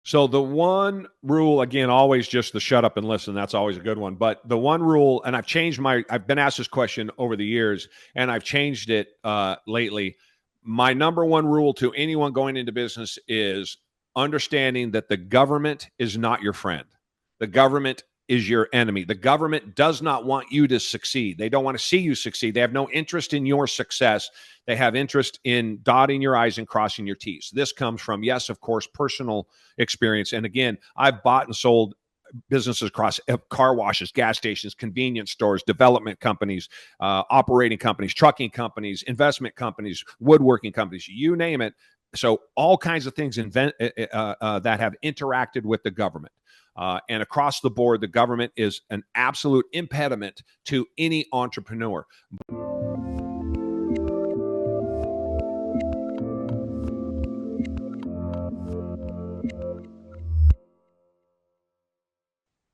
So the one rule, again, always just the shut up and listen. That's always a good one. But the one rule, and I've been asked this question over the years, and I've changed it lately. My number one rule to anyone going into business is understanding that the government is not your friend. The government is your enemy. The government does not want you to succeed. They don't want to see you succeed. They have no interest in your success. They have interest in dotting your I's and crossing your T's. This comes from, yes, of course, personal experience. And again, I've bought and sold businesses across car washes, gas stations, convenience stores, development companies, operating companies, trucking companies, investment companies, woodworking companies, you name it. So all kinds of things that have interacted with the government. And across the board, the government is an absolute impediment to any entrepreneur.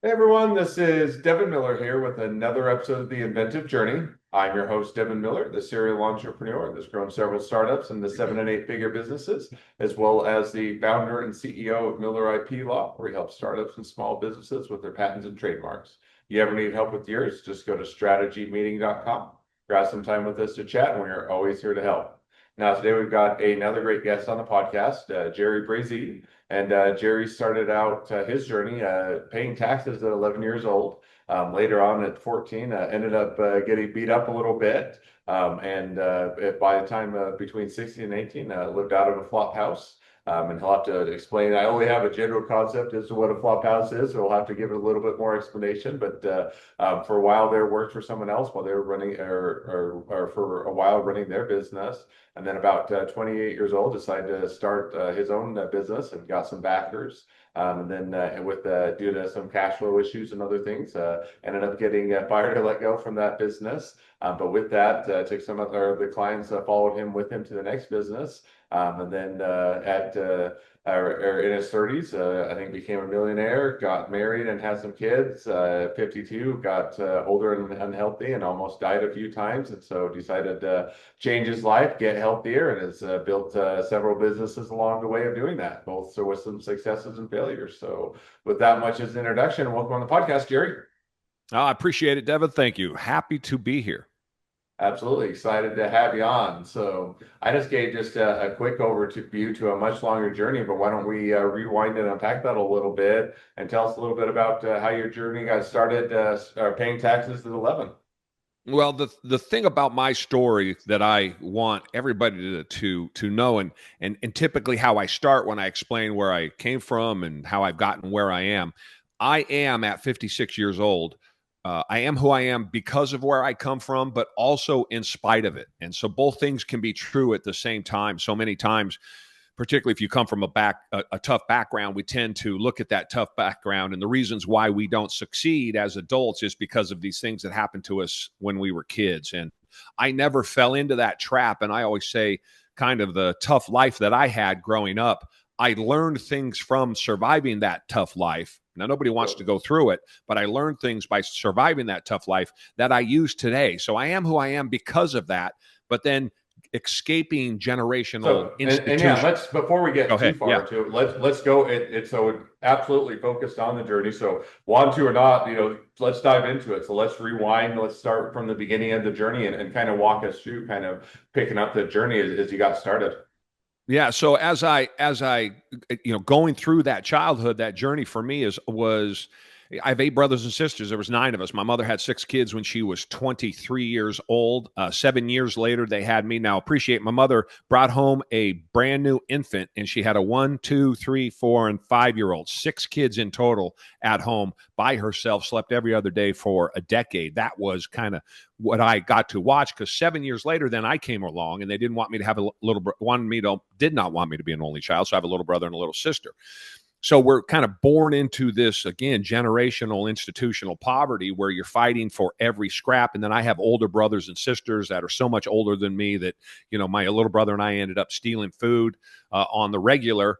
Hey everyone, this is Devin Miller here with another episode of The Inventive Journey. I'm your host, Devin Miller, the serial entrepreneur that's grown several startups into 7 and 8 figure businesses, as well as the founder and CEO of Miller IP Law, where he helps startups and small businesses with their patents and trademarks. You ever need help with yours, just go to strategymeeting.com, grab some time with us to chat, and we're always here to help. Now, today we've got another great guest on the podcast, Jerry Brazie. And Jerry started out his journey paying taxes at 11 years old. Later on at 14, ended up getting beat up a little bit. And by the time between 16 and 18, lived out of a flop house. And he'll have to explain. I only have a general concept as to what a flop house is, so we'll have to give it a little bit more explanation. But for a while there, worked for someone else while they were running, or for a while running their business. And then about 28 years old, decided to start his own business and got some backers. And then due to some cash flow issues and other things, ended up getting fired or let go from that business. But with that, took some of the clients followed him with him to the next business. And then in his 30s, I think became a millionaire, got married and had some kids. 52, got older and unhealthy and almost died a few times. And so decided to change his life, get healthier, and has built several businesses along the way of doing that, both so with some successes and failures. So with that much as an introduction, welcome on the podcast, Jerry. I appreciate it, Devin. Thank you. Happy to be here. Absolutely excited to have you on. So I just gave a quick overview to a much longer journey, but why don't we rewind and unpack that a little bit and tell us a little bit about how your journey got started paying taxes at 11. Well, the thing about my story that I want everybody to know, and typically how I start when I explain where I came from and how I've gotten where I am at 56 years old. I am who I am because of where I come from, but also in spite of it. And so both things can be true at the same time. So many times, particularly if you come from a tough background, we tend to look at that tough background and the reasons why we don't succeed as adults is because of these things that happened to us when we were kids. And I never fell into that trap. And I always say kind of the tough life that I had growing up, I learned things from surviving that tough life. Now, nobody wants to go through it, but I learned things by surviving that tough life that I use today. So I am who I am because of that. But then escaping generational institutions. Yeah, let's before we get too far into it, let's go. So absolutely focused on the journey. So want to or not, let's dive into it. So let's rewind. Let's start from the beginning of the journey and kind of walk us through, kind of picking up the journey as you got started. Yeah. So as I going through that childhood, that journey for me was I have 8 brothers and sisters. There was 9 of us. My mother had 6 kids when she was 23 years old. 7 years later, they had me. Now, appreciate my mother brought home a brand new infant, and she had a 1, 2, 3, 4, and 5-year-old. 6 kids in total at home by herself. Slept every other day for a decade. That was kind of what I got to watch, because 7 years later, then I came along, and they didn't want me to have did not want me to be an only child. So I have a little brother and a little sister. So we're kind of born into this, again, generational institutional poverty where you're fighting for every scrap. And then I have older brothers and sisters that are so much older than me that, my little brother and I ended up stealing food on the regular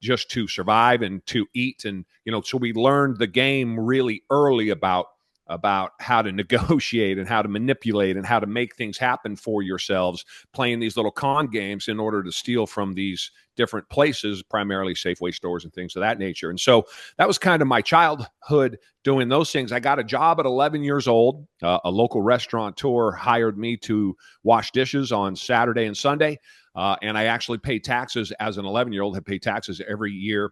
just to survive and to eat. And, so we learned the game really early about about how to negotiate and how to manipulate and how to make things happen for yourselves, playing these little con games in order to steal from these different places, primarily Safeway stores and things of that nature. And so that was kind of my childhood doing those things. I got a job at 11 years old. A local restaurateur hired me to wash dishes on Saturday and Sunday. And I actually paid taxes as an 11-year-old, have paid taxes every year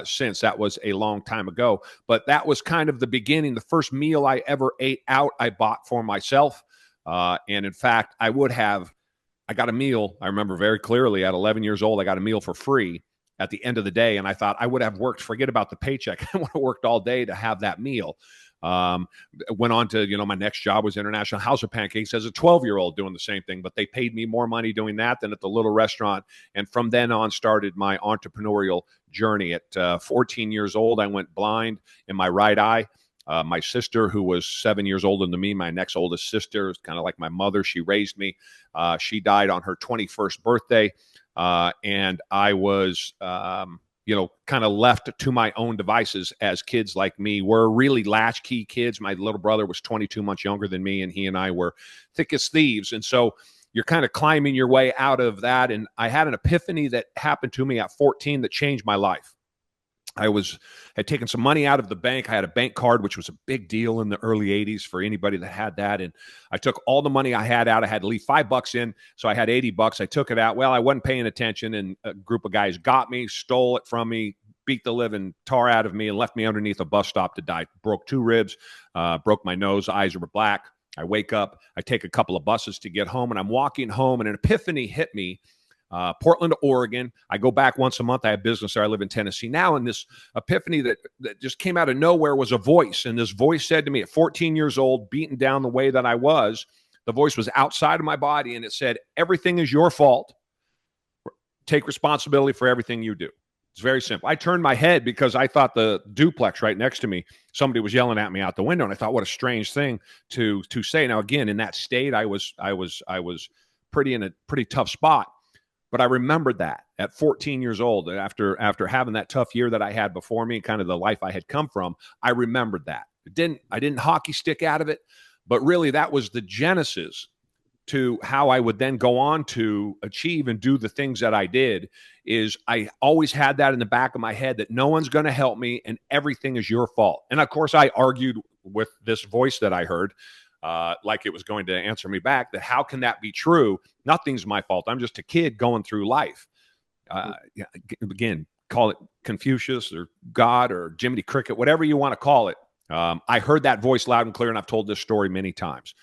since. That was a long time ago. But that was kind of the beginning. The first meal I ever ate out, I bought for myself. And in fact, I got a meal. I remember very clearly at 11 years old, I got a meal for free at the end of the day. And I thought I would have worked, forget about the paycheck. I would have worked all day to have that meal. Went on to, my next job was International House of Pancakes as a 12-year-old doing the same thing, but they paid me more money doing that than at the little restaurant. And from then on started my entrepreneurial journey. At 14 years old, I went blind in my right eye. My sister, who was 7 years older than me, my next oldest sister, kind of like my mother, she raised me. She died on her 21st birthday. And I was, kind of left to my own devices, as kids like me were really latchkey kids. My little brother was 22 months younger than me, and he and I were thick as thieves. And so you're kind of climbing your way out of that. And I had an epiphany that happened to me at 14 that changed my life. I had taken some money out of the bank. I had a bank card, which was a big deal in the early 80s for anybody that had that. And I took all the money I had out. I had to leave $5 in. So I had $80. I took it out. Well, I wasn't paying attention. And a group of guys got me, stole it from me, beat the living tar out of me, and left me underneath a bus stop to die. Broke 2 ribs, broke my nose, eyes were black. I wake up, I take a couple of buses to get home, and I'm walking home, and an epiphany hit me. Portland, Oregon. I go back once a month. I have business there. I live in Tennessee now. And this epiphany that just came out of nowhere was a voice. And this voice said to me at 14 years old, beaten down the way that I was, the voice was outside of my body. And it said, everything is your fault. Take responsibility for everything you do. It's very simple. I turned my head because I thought the duplex right next to me, somebody was yelling at me out the window. And I thought, what a strange thing to say. Now, again, in that state, I was in a pretty tough spot. But I remembered that at 14 years old, after having that tough year that I had before me, kind of the life I had come from, I remembered that. I didn't hockey stick out of it, but really that was the genesis to how I would then go on to achieve and do the things that I did. Is I always had that in the back of my head that no one's going to help me and everything is your fault. And of course, I argued with this voice that I heard, like it was going to answer me back, that how can that be true? Nothing's my fault. I'm just a kid going through life. Again, call it Confucius or God or Jiminy Cricket, whatever you want to call it. I heard that voice loud and clear, and I've told this story many times.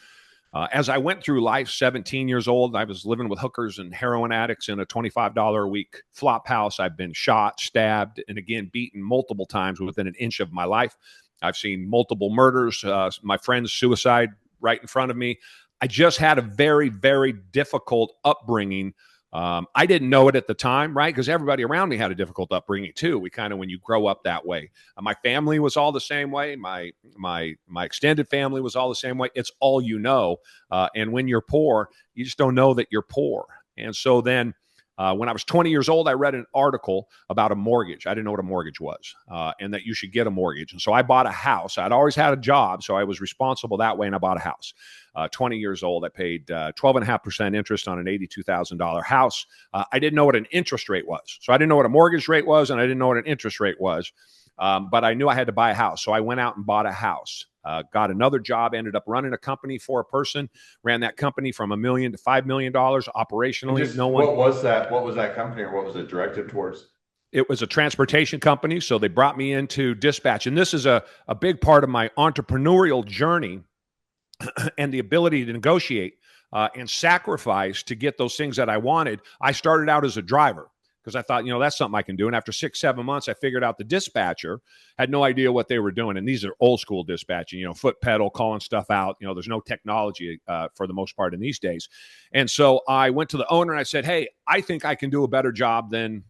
As I went through life, 17 years old, I was living with hookers and heroin addicts in a $25 a week flop house. I've been shot, stabbed, and again, beaten multiple times within an inch of my life. I've seen multiple murders, my friend's suicide right in front of me. I just had a very, very difficult upbringing. I didn't know it at the time, right? Because everybody around me had a difficult upbringing too. We kind of, when you grow up that way, my family was all the same way. My extended family was all the same way. It's all you know. And when you're poor, you just don't know that you're poor. And so then when I was 20 years old, I read an article about a mortgage. I didn't know what a mortgage was, and that you should get a mortgage. And so I bought a house. I'd always had a job, so I was responsible that way, and I bought a house. 20 years old, I paid 12.5% interest on an $82,000 house. I didn't know what an interest rate was. So I didn't know what a mortgage rate was, and I didn't know what an interest rate was. But I knew I had to buy a house. So I went out and bought a house. Got another job, ended up running a company for a person, ran that company from $1 million to $5 million operationally. What was that? What was that company, or what was it directed towards? It was a transportation company. So they brought me into dispatch. And this is a big part of my entrepreneurial journey and the ability to negotiate and sacrifice to get those things that I wanted. I started out as a driver, because I thought, that's something I can do. And after 6-7 months, I figured out the dispatcher had no idea what they were doing. And these are old school dispatching, foot pedal, calling stuff out. There's no technology for the most part in these days. And so I went to the owner and I said, hey, I think I can do a better job than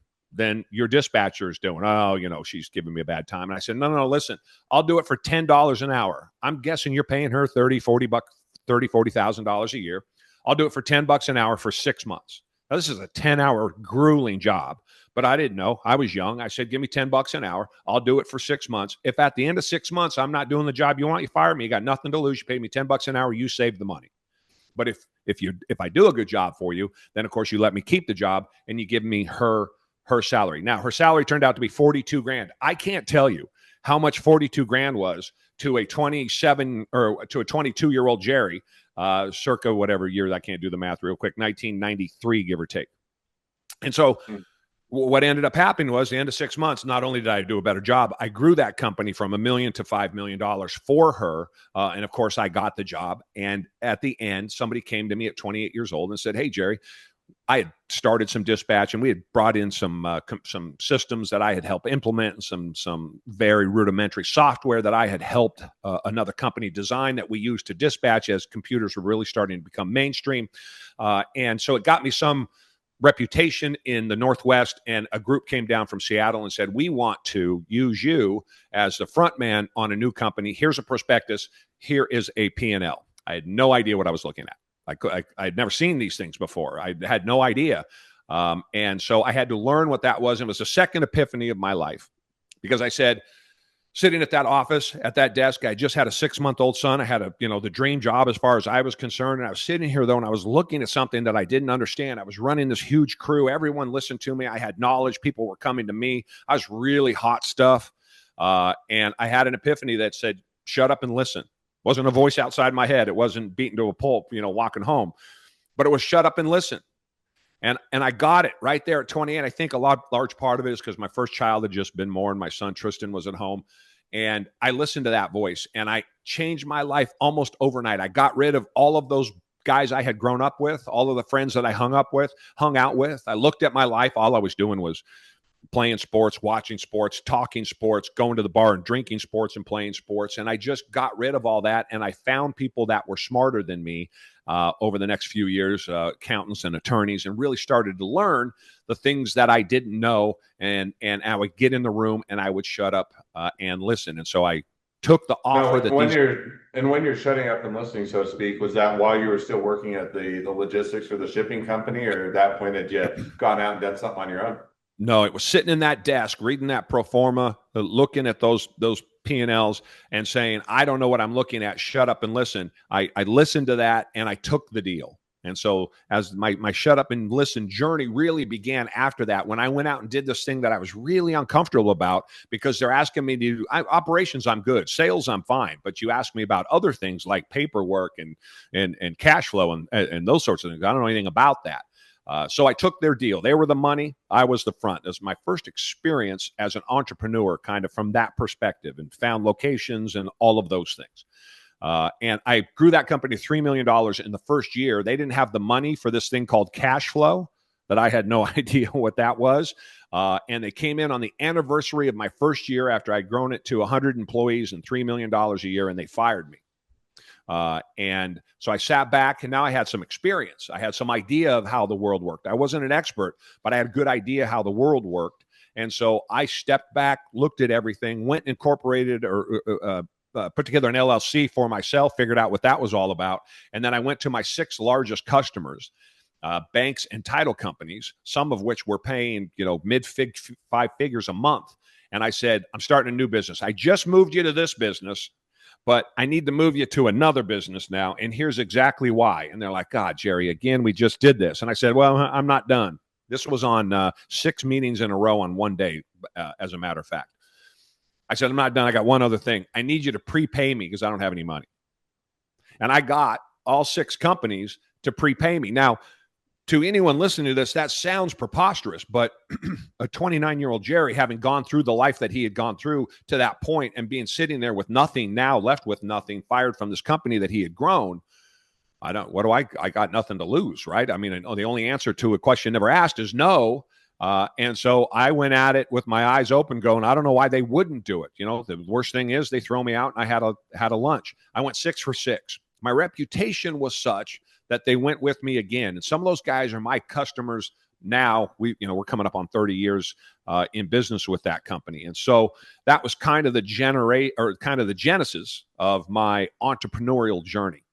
your dispatcher is doing. Oh, she's giving me a bad time. And I said, no, listen, I'll do it for $10 an hour. I'm guessing you're paying her $40,000 a year. I'll do it for $10 an hour for 6 months. Now, this is a 10-hour grueling job, but I didn't know. I was young. I said, give me $10 an hour. I'll do it for 6 months. If at the end of 6 months I'm not doing the job you want, you fire me. You got nothing to lose. You pay me $10 an hour. You save the money. But if I do a good job for you, then of course you let me keep the job and you give me her salary. Now her salary turned out to be 42 grand. I can't tell you how much 42 grand was to a 27 or to a 22-year-old Jerry, circa whatever year, I can't do the math real quick, 1993, give or take. And so what ended up happening was, the end of 6 months, not only did I do a better job, I grew that company from $1 million to $5 million for her. And of course, I got the job. And at the end, somebody came to me at 28 years old and said, hey, Jerry, I had started some dispatch and we had brought in some systems that I had helped implement and some very rudimentary software that I had helped another company design that we used to dispatch as computers were really starting to become mainstream. And so it got me some reputation in the Northwest, and a group came down from Seattle and said, we want to use you as the front man on a new company. Here's a prospectus. Here is a P&L. I had no idea what I was looking at. I had never seen these things before. I had no idea. And so I had to learn what that was. And it was the second epiphany of my life, because I said, sitting at that office, at that desk, I just had a 6-month-old son. I had the dream job as far as I was concerned. And I was sitting here, though, and I was looking at something that I didn't understand. I was running this huge crew. Everyone listened to me. I had knowledge. People were coming to me. I was really hot stuff. And I had an epiphany that said, shut up and listen. It wasn't a voice outside my head. It wasn't beaten to a pulp, walking home. But it was shut up and listen. And I got it right there at 28. I think large part of it is because my first child had just been born. My son, Tristan, was at home. And I listened to that voice, and I changed my life almost overnight. I got rid of all of those guys I had grown up with, all of the friends that I hung out with. I looked at my life. All I was doing was playing sports, watching sports, talking sports, going to the bar and drinking sports and playing sports. And I just got rid of all that. And I found people that were smarter than me over the next few years, accountants and attorneys, and really started to learn the things that I didn't know. And I would get in the room and I would shut up and listen. And so I took the offer when you're shutting up and listening, so to speak, was that while you were still working at the logistics or the shipping company, or at that point had you gone out and done something on your own? No, it was sitting in that desk, reading that pro forma, looking at those P&Ls and saying, I don't know what I'm looking at. Shut up and listen. I listened to that and I took the deal. And so as my shut up and listen journey really began after that, when I went out and did this thing that I was really uncomfortable about, because they're asking me to do operations. I'm good. Sales, I'm fine. But you ask me about other things like paperwork and cash flow and those sorts of things. I don't know anything about that. So I took their deal. They were the money. I was the front. It was my first experience as an entrepreneur, kind of from that perspective, and found locations and all of those things. And I grew that company $3 million in the first year. They didn't have the money for this thing called cash flow, that I had no idea what that was. And they came in on the anniversary of my first year after I'd grown it to 100 employees and $3 million a year, and they fired me. And so I sat back, and now I had some experience. I had some idea of how the world worked. I wasn't an expert, but I had a good idea how the world worked. And so I stepped back, looked at everything, went and incorporated or put together an LLC for myself, figured out what that was all about. And then I went to my 6 largest customers, banks and title companies, some of which were paying, five figures a month. And I said, I'm starting a new business. I just moved you to this business, but I need to move you to another business now. And here's exactly why. And they're like, God, Jerry, again, we just did this. And I said, well, I'm not done. This was on 6 meetings in a row on one day, as a matter of fact. I said, I'm not done. I got one other thing. I need you to prepay me because I don't have any money. And I got all 6 companies to prepay me. Now, to anyone listening to this, that sounds preposterous, but a 29-year-old Jerry, having gone through the life that he had gone through to that point and being sitting there with nothing, now left with nothing, fired from this company that he had grown, I got nothing to lose, right? I mean, the only answer to a question never asked is no. And so I went at it with my eyes open going, I don't know why they wouldn't do it. The worst thing is they throw me out, and I had a lunch. I went 6 for 6. My reputation was such that they went with me again. And some of those guys are my customers now. We're coming up on 30 years in business with that company. And so that was kind of the genesis of my entrepreneurial journey.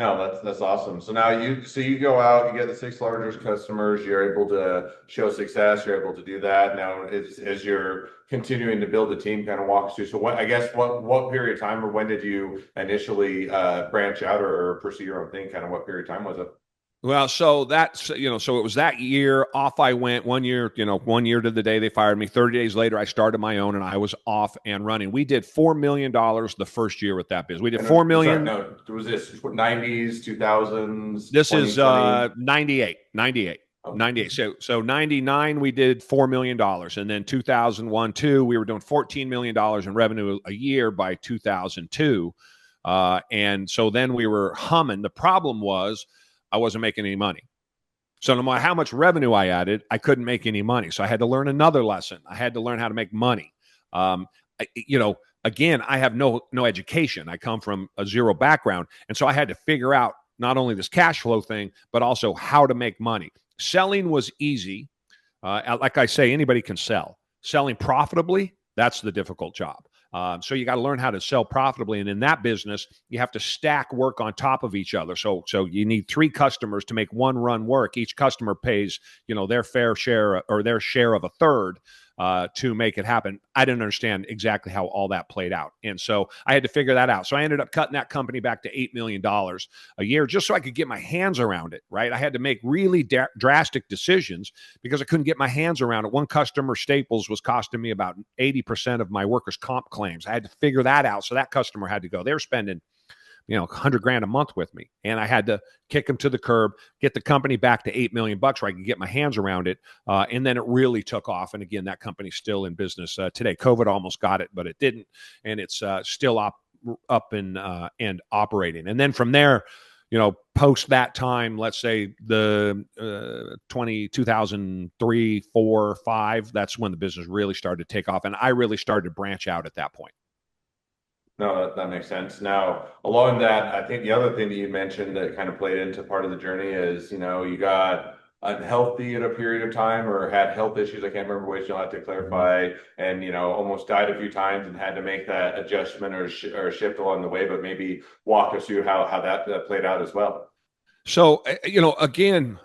No, that's awesome. So now you go out, you get the six largest customers, you're able to show success, you're able to do that. Now, as you're continuing to build a team, kind of walk us through. So what I guess what period of time, or when did you initially branch out or pursue your own thing? Kind of what period of time was it? Well, so that's, so it was that year. Off I went 1 year, 1 year to the day they fired me. 30 days later, I started my own and I was off and running. We did $4 million the first year with that business. We did And 4 million. sorry, no, was this 90s, 2000s, This is 2020? 98, 98. 98. So 99, we did $4 million. And then 2001, 2, we were doing $14 million in revenue a year by 2002. And so then we were humming. The problem was I wasn't making any money. So no matter how much revenue I added, I couldn't make any money. So I had to learn another lesson. I had to learn how to make money. Again, I have no education. I come from a zero background. And so I had to figure out not only this cash flow thing, but also how to make money. Selling was easy. Like I say, anybody can sell. Selling profitably, that's the difficult job. So you got to learn how to sell profitably. And in that business, you have to stack work on top of each other. So you need 3 customers to make one run work. Each customer pays, their fair share or their share of a third to make it happen. I didn't understand exactly how all that played out. And so I had to figure that out. So I ended up cutting that company back to $8 million a year just so I could get my hands around it, right? I had to make really drastic decisions because I couldn't get my hands around it. One customer, Staples, was costing me about 80% of my workers' comp claims. I had to figure that out. So that customer had to go. They were spending $100,000 a month with me. And I had to kick them to the curb, get the company back to $8 million where I could get my hands around it. And then it really took off. And again, that company's still in business today. COVID almost got it, but it didn't. And it's still up and operating. And then from there, post that time, let's say the 2003, 4, 5, that's when the business really started to take off. And I really started to branch out at that point. No, that makes sense. Now, along that, I think the other thing that you mentioned that kind of played into part of the journey is, you got unhealthy at a period of time or had health issues. I can't remember which, you'll have to clarify, and, almost died a few times and had to make that adjustment or shift along the way, but maybe walk us through how that played out as well. So, again,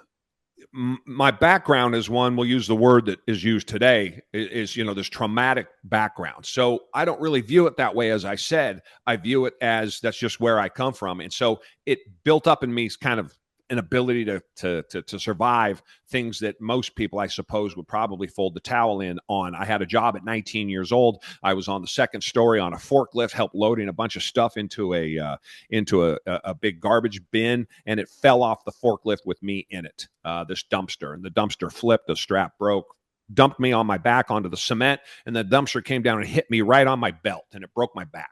my background is one, we'll use the word that is used today, is this traumatic background. So I don't really view it that way. As I said, I view it as that's just where I come from. And so it built up in me kind of an ability to survive things that most people, I suppose, would probably fold the towel in on. I had a job at 19 years old. I was on the second story on a forklift, helped loading a bunch of stuff into a big garbage bin, and it fell off the forklift with me in it. This dumpster, and the dumpster flipped, the strap broke, dumped me on my back onto the cement, and the dumpster came down and hit me right on my belt, and it broke my back.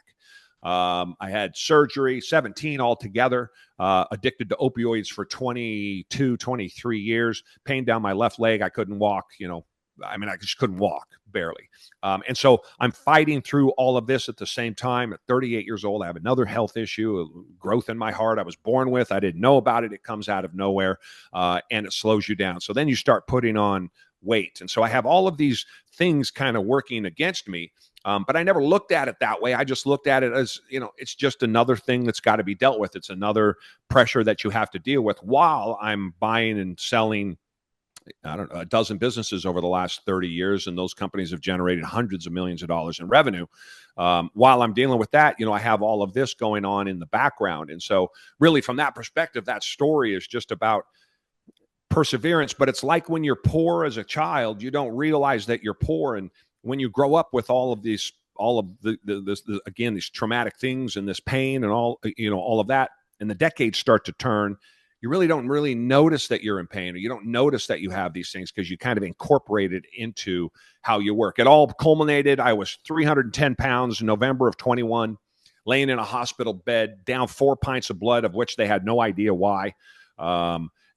I had surgery, 17 altogether, addicted to opioids for 22, 23 years, pain down my left leg. I couldn't walk, I just couldn't walk, barely. And so I'm fighting through all of this at the same time. At 38 years old, I have another health issue, a growth in my heart I was born with. I didn't know about it. It comes out of nowhere, and it slows you down. So then you start putting on weight. And so I have all of these things kind of working against me. But I never looked at it that way. I just looked at it as, it's just another thing that's got to be dealt with. It's another pressure that you have to deal with while I'm buying and selling, I don't know, a dozen businesses over the last 30 years. And those companies have generated hundreds of millions of dollars in revenue. While I'm dealing with that, I have all of this going on in the background. And so really from that perspective, that story is just about perseverance. But it's like when you're poor as a child, you don't realize that you're poor. And when you grow up with all of these, again, these traumatic things and this pain and all of that, and the decades start to turn, you really don't notice that you're in pain, or you don't notice that you have these things because you kind of incorporate it into how you work. It all culminated. I was 310 pounds in November of 21, laying in a hospital bed, down 4 pints of blood, of which they had no idea why.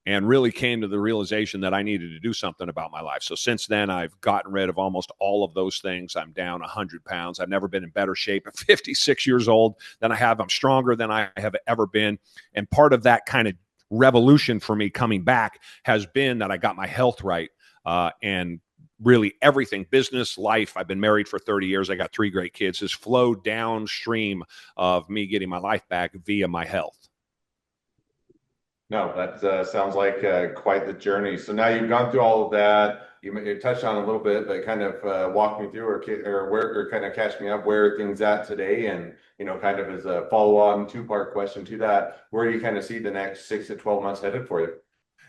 And really came to the realization that I needed to do something about my life. So since then, I've gotten rid of almost all of those things. I'm down 100 pounds. I've never been in better shape at 56 years old than I have. I'm stronger than I have ever been. And part of that kind of revolution for me coming back has been that I got my health right. And really everything, business, life, I've been married for 30 years. I got 3 great kids, has flowed downstream of me getting my life back via my health. No, that sounds like quite the journey. So now you've gone through all of that. You touched on a little bit, but kind of walk me through or where or kind of catch me up where things at today, and kind of as a follow-on two-part question to that, where do you kind of see the next 6 to 12 months headed for you?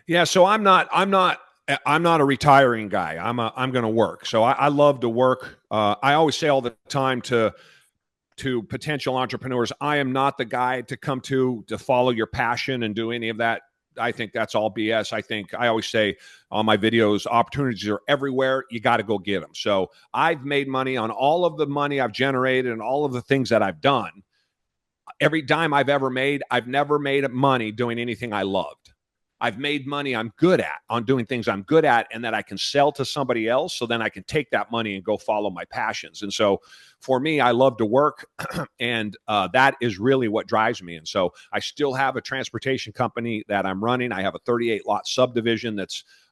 Yeah, so I'm not a retiring guy. I'm going to work. So I love to work. I always say all the time to potential entrepreneurs, I am not the guy to come to follow your passion and do any of that. I think that's all BS. I think I always say on my videos, opportunities are everywhere. You got to go get them. So I've made money on all of the money I've generated and all of the things that I've done. Every dime I've ever made, I've never made money doing anything I loved. I've made money I'm good at on doing things I'm good at and that I can sell to somebody else. So then I can take that money and go follow my passions. And so for me, I love to work and that is really what drives me. And so I still have a transportation company that I'm running. I have a 38 lot subdivision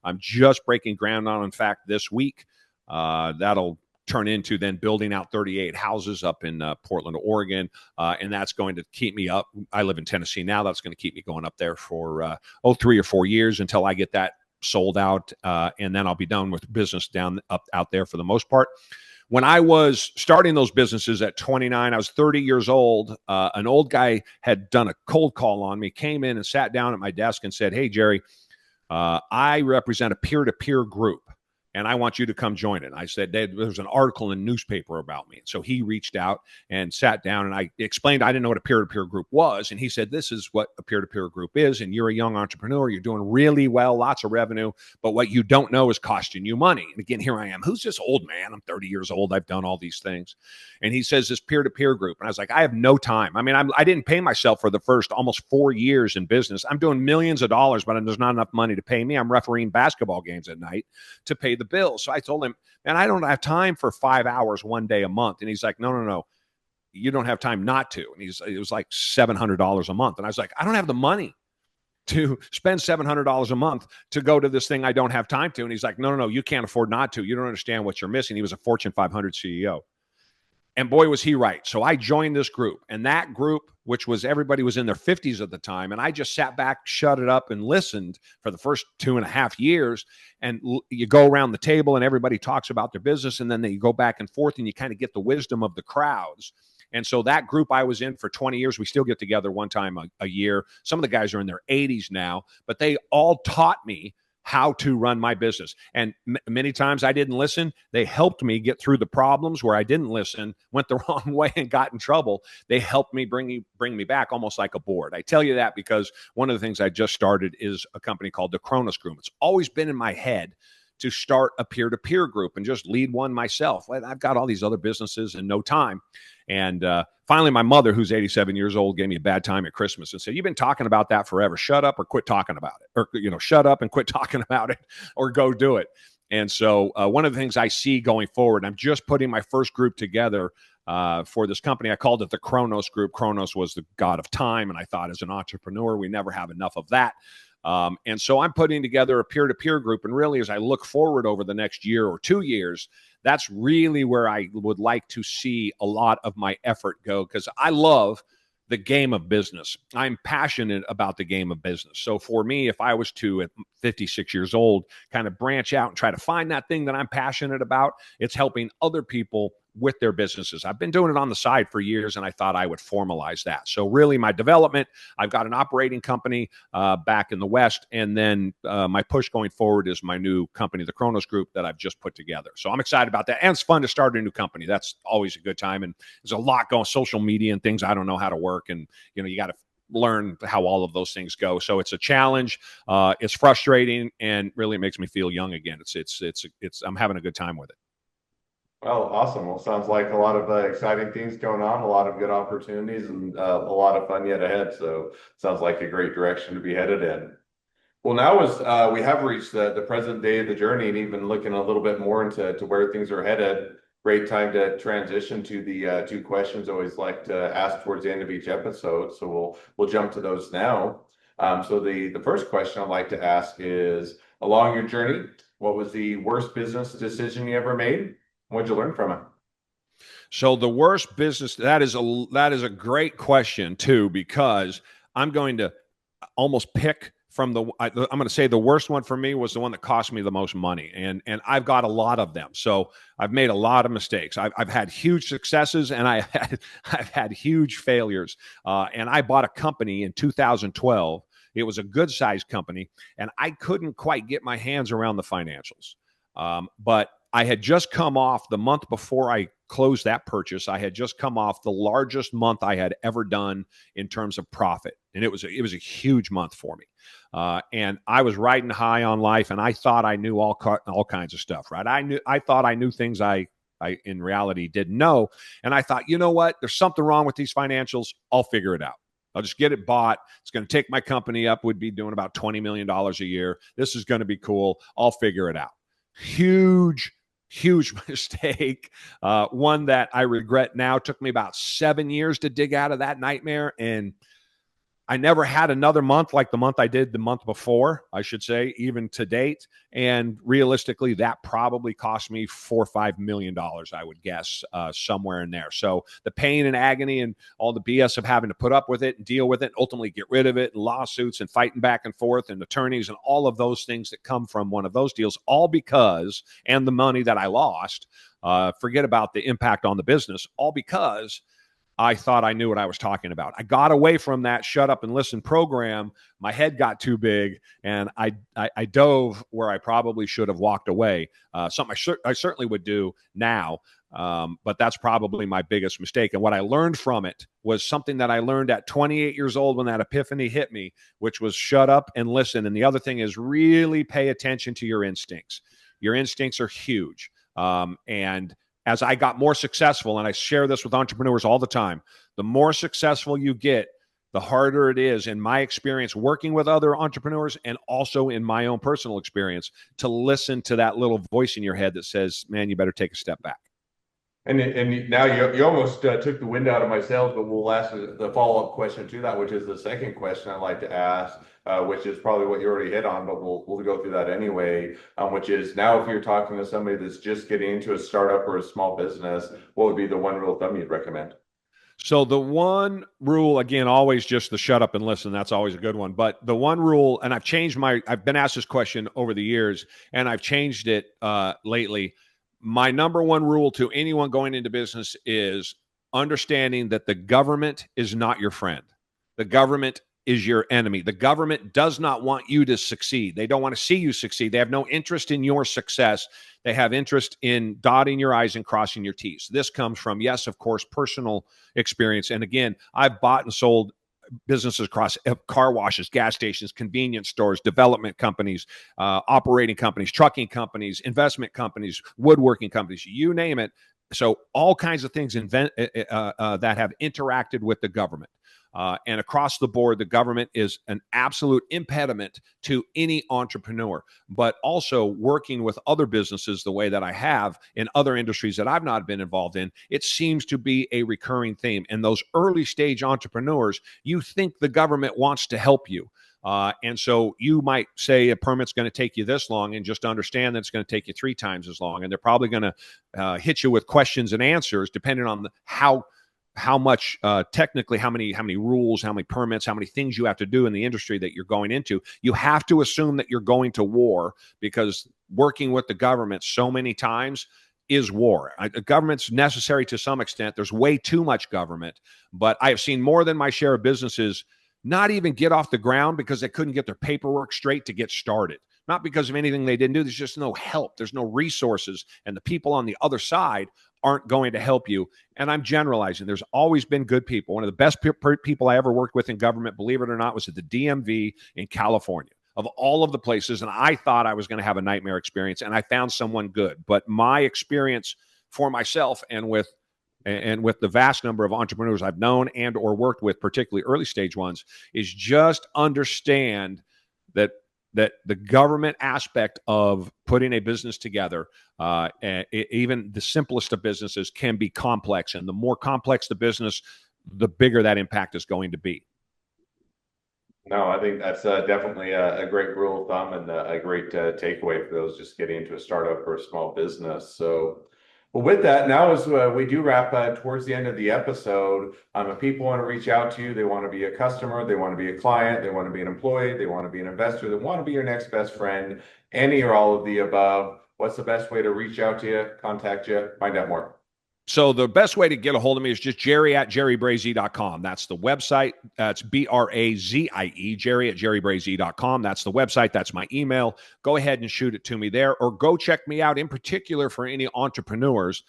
I'm just breaking ground on. In fact, this week, that'll turn into then building out 38 houses up in Portland, Oregon. And that's going to keep me up. I live in Tennessee now. That's going to keep me going up there for 3 or 4 years until I get that sold out. And then I'll be done with business out there for the most part. When I was starting those businesses at 29, I was 30 years old. An old guy had done a cold call on me, came in and sat down at my desk and said, "Hey, Jerry, I represent a peer-to-peer group and I want you to come join it." I said, there's an article in the newspaper about me. So he reached out and sat down and I explained I didn't know what a peer-to-peer group was. And he said, this is what a peer-to-peer group is. And you're a young entrepreneur. You're doing really well, lots of revenue. But what you don't know is costing you money. And again, here I am. Who's this old man? I'm 30 years old. I've done all these things. And he says, this peer-to-peer group. And I was like, I have no time. I mean, I didn't pay myself for the first almost 4 years in business. I'm doing millions of dollars, but there's not enough money to pay me. I'm refereeing basketball games at night to pay the bills. So I told him, man, I don't have time for 5 hours one day a month. And he's like, no, you don't have time not to. And it was like $700 a month. And I was like, I don't have the money to spend $700 a month to go to this thing I don't have time to. And he's like, no, you can't afford not to. You don't understand what you're missing. He was a Fortune 500 CEO. And boy, was he right. So I joined this group, and that group, which was everybody was in their 50s at the time. And I just sat back, shut it up, and listened for the first 2.5 years. And you go around the table and everybody talks about their business. And then you go back and forth and you kind of get the wisdom of the crowds. And so that group I was in for 20 years, we still get together one time a year. Some of the guys are in their 80s now, but they all taught me how to run my business. And many times I didn't listen. They helped me get through the problems where I didn't listen, went the wrong way and got in trouble. They helped me bring me back almost like a board. I tell you that because one of the things I just started is a company called the Kronos Group. It's always been in my head to start a peer-to-peer group and just lead one myself. I've got all these other businesses and no time. And finally, my mother, who's 87 years old, gave me a bad time at Christmas and said, "You've been talking about that forever. Shut up or quit talking about it. Or, shut up and quit talking about it or go do it." And so one of the things I see going forward, I'm just putting my first group together for this company. I called it the Kronos Group. Kronos was the god of time. And I thought as an entrepreneur, we never have enough of that. And so I'm putting together a peer-to-peer group. And really, as I look forward over the next year or 2 years, that's really where I would like to see a lot of my effort go, because I love the game of business. I'm passionate about the game of business. So for me, if I was to, at 56 years old, kind of branch out and try to find that thing that I'm passionate about, it's helping other people with their businesses. I've been doing it on the side for years, and I thought I would formalize that. So really my development, I've got an operating company back in the West, and then my push going forward is my new company, the Kronos Group, that I've just put together. So I'm excited about that. And it's fun to start a new company. That's always a good time. And there's a lot going, social media and things I don't know how to work. And, you got to learn how all of those things go. So it's a challenge. It's frustrating, and really makes me feel young again. I'm having a good time with it. Well, awesome. Well, sounds like a lot of exciting things going on, a lot of good opportunities, and a lot of fun yet ahead. So, sounds like a great direction to be headed in. Well, now as we have reached the present day of the journey, and even looking a little bit more into where things are headed, great time to transition to the two questions I always like to ask towards the end of each episode. So we'll jump to those now. So the first question I'd like to ask is, along your journey, what was the worst business decision you ever made? What'd you learn from it? So the worst business, that is a great question too, because I'm going to almost pick from I'm going to say the worst one for me was the one that cost me the most money, and I've got a lot of them, so I've made a lot of mistakes. I've had huge successes, and I've had huge failures. And I bought a company in 2012. It was a good sized company, and I couldn't quite get my hands around the financials. But I had just come off the month before I closed that purchase. I had just come off the largest month I had ever done in terms of profit, and it was a huge month for me. And I was riding high on life, and I thought I knew all kinds of stuff. Right? I thought I knew things I in reality didn't know, and I thought, you know what? There's something wrong with these financials. I'll figure it out. I'll just get it bought. It's going to take my company up. Would be doing about $20 million a year. This is going to be cool. I'll figure it out. Huge mistake. One that I regret now. Took me about 7 years to dig out of that nightmare. And I never had another month like the month I did the month before, I should say, even to date. And realistically, that probably cost me $4 or $5 million, I would guess, somewhere in there. So the pain and agony and all the BS of having to put up with it and deal with it, and ultimately get rid of it, and lawsuits and fighting back and forth and attorneys and all of those things that come from one of those deals, all because, and the money that I lost, forget about the impact on the business, all because I thought I knew what I was talking about. I got away from that shut up and listen program. My head got too big, and I dove where I probably should have walked away. Something I certainly would do now, but that's probably my biggest mistake. And what I learned from it was something that I learned at 28 years old when that epiphany hit me, which was shut up and listen. And the other thing is really pay attention to your instincts. Your instincts are huge. And as I got more successful, and I share this with entrepreneurs all the time, the more successful you get, the harder it is, in my experience, working with other entrepreneurs and also in my own personal experience, to listen to that little voice in your head that says, man, you better take a step back. And now you almost took the wind out of my sails, but we'll ask the follow-up question to that, which is the second question I'd like to ask, which is probably what you already hit on, but we'll go through that anyway, which is, now if you're talking to somebody that's just getting into a startup or a small business, what would be the one rule of thumb you'd recommend? So the one rule, again, always just the shut up and listen. That's always a good one. But the one rule, and I've been asked this question over the years, and I've changed it lately. My number one rule to anyone going into business is understanding that the government is not your friend. The government is your enemy. The government does not want you to succeed. They don't want to see you succeed. They have no interest in your success. They have interest in dotting your I's and crossing your T's. This comes from, yes, of course, personal experience. And again, I've bought and sold businesses across car washes, gas stations, convenience stores, development companies, operating companies, trucking companies, investment companies, woodworking companies, you name it. So all kinds of things that have interacted with the government. And across the board, the government is an absolute impediment to any entrepreneur. But also working with other businesses the way that I have in other industries that I've not been involved in, it seems to be a recurring theme. And those early stage entrepreneurs, you think the government wants to help you. And so you might say a permit's going to take you this long, and just understand that it's going to take you 3 times as long. And they're probably going to hit you with questions and answers depending on how much technically, how many rules, how many permits, how many things you have to do in the industry that you're going into. You have to assume that you're going to war, because working with the government so many times is war. The government's necessary to some extent. There's way too much government, but I have seen more than my share of businesses not even get off the ground because they couldn't get their paperwork straight to get started. Not because of anything they didn't do. There's just no help. There's no resources. And the people on the other side aren't going to help you. And I'm generalizing. There's always been good people. One of the best people I ever worked with in government, believe it or not, was at the DMV in California, of all of the places. And I thought I was going to have a nightmare experience, and I found someone good. But my experience for myself and with the vast number of entrepreneurs I've known and or worked with, particularly early stage ones, is just understand that the government aspect of putting a business together, even the simplest of businesses, can be complex. And the more complex the business, the bigger that impact is going to be. No, I think that's definitely a great rule of thumb, and a great takeaway for those just getting into a startup or a small business. So, Well, with that, now as we do wrap towards the end of the episode, if people want to reach out to you, they want to be a customer, they want to be a client, they want to be an employee, they want to be an investor, they want to be your next best friend, any or all of the above, what's the best way to reach out to you, contact you, find out more? So the best way to get a hold of me is just jerry@jerrybrazie.com. That's the website. That's Brazie, jerry@jerrybrazie.com. That's the website. That's my email. Go ahead and shoot it to me there, or go check me out in particular for any entrepreneurs.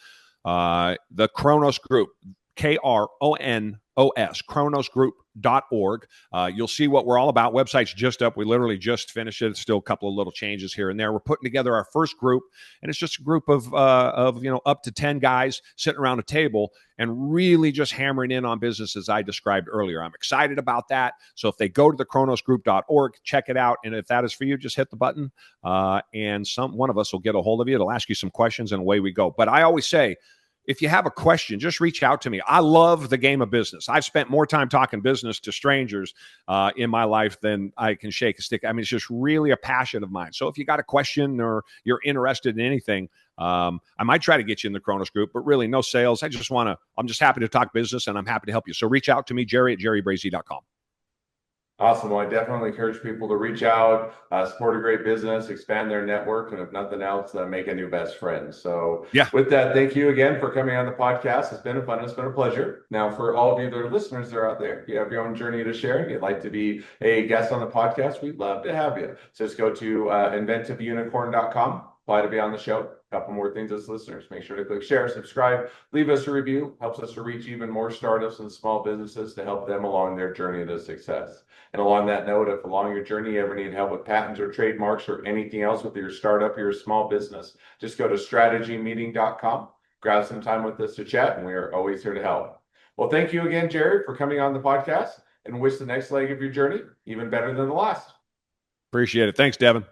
The Kronos Group, Kronos, kronosgroup.org. You'll see what we're all about. Website's just up. We literally just finished it. It's still a couple of little changes here and there. We're putting together our first group, and it's just a group of up to 10 guys sitting around a table and really just hammering in on businesses I described earlier. I'm excited about that. So if they go to the kronosgroup.org, check it out. And if that is for you, just hit the button and one of us will get a hold of you. It'll ask you some questions and away we go. But I always say, if you have a question, just reach out to me. I love the game of business. I've spent more time talking business to strangers in my life than I can shake a stick. I mean, it's just really a passion of mine. So if you got a question or you're interested in anything, I might try to get you in the Kronos Group, but really no sales. I'm just happy to talk business, and I'm happy to help you. So reach out to me, jerry@jerrybrazie.com. Awesome. Well, I definitely encourage people to reach out, support a great business, expand their network, and if nothing else, make a new best friend. So Yeah. with that, thank you again for coming on the podcast. It's been fun. It's been a pleasure. Now, for all of you that are listeners that are out there, if you have your own journey to share and you'd like to be a guest on the podcast, we'd love to have you. So just go to inventiveunicorn.com. Apply to be on the show. A couple more things as listeners. Make sure to click share, subscribe, leave us a review. Helps us to reach even more startups and small businesses to help them along their journey to success. And along that note, if along your journey you ever need help with patents or trademarks or anything else with your startup or your small business, just go to strategymeeting.com, grab some time with us to chat, and we are always here to help. Well, thank you again, Jared, for coming on the podcast, and wish the next leg of your journey even better than the last. Appreciate it. Thanks, Devin.